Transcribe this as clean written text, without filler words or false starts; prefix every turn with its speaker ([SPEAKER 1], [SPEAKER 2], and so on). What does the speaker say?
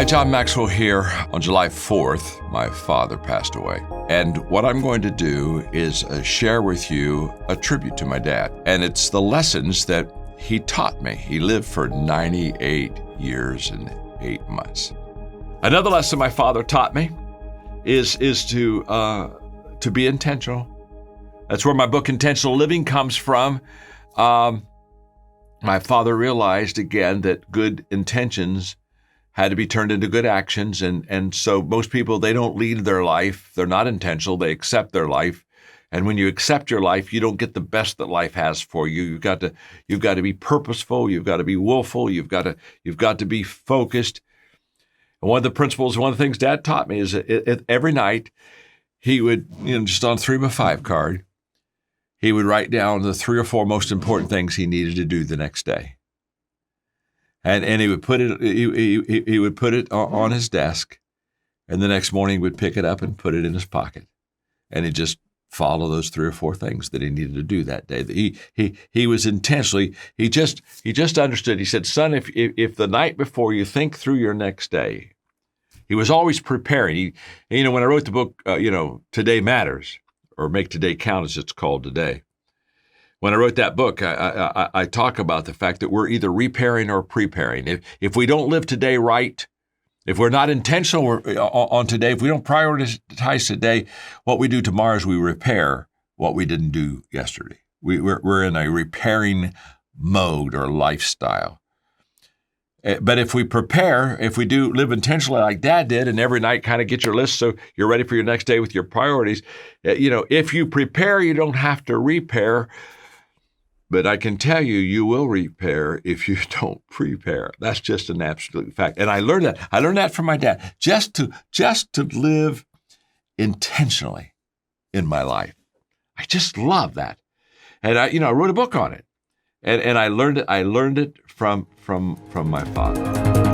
[SPEAKER 1] Hi, John Maxwell here. On July 4th, my father passed away. And what I'm going to do is share with you a tribute to my dad. And it's the lessons that he taught me. He lived for 98 years and 8 months. Another lesson my father taught me is to be intentional. That's where my book, Intentional Living, comes from. My father realized again that good intentions had to be turned into good actions. And so most people, they don't lead their life. They're not intentional. They accept their life. And when you accept your life, you don't get the best that life has for you. You've got to be purposeful. You've got to be willful. You've got to be focused. And one of the principles, one of the things Dad taught me is that every night he would, just on 3 by 5 card, he would write down the 3 or 4 most important things he needed to do the next day. And he would put it he would put it on his desk, and the next morning he would pick it up and put it in his pocket, and he'd just follow those 3 or 4 things that he needed to do that day. He was intentionally, he just understood. He said, "Son, if the night before you think through your next day," he was always preparing. When I wrote the book, Today Matters, or Make Today Count, as it's called today. When I wrote that book, I talk about the fact that we're either repairing or preparing. If we don't live today right, if we're not intentional on today, if we don't prioritize today, what we do tomorrow is we repair what we didn't do yesterday. We're in a repairing mode or lifestyle. But if we prepare, if we do live intentionally like Dad did, and every night kind of get your list so you're ready for your next day with your priorities, if you prepare, you don't have to repair. But I can tell you, you will repair if you don't prepare. That's just an absolute fact. And I learned that. I learned that from my dad. Just to live intentionally in my life. I just love that. And I wrote a book on it. And I learned it from my father.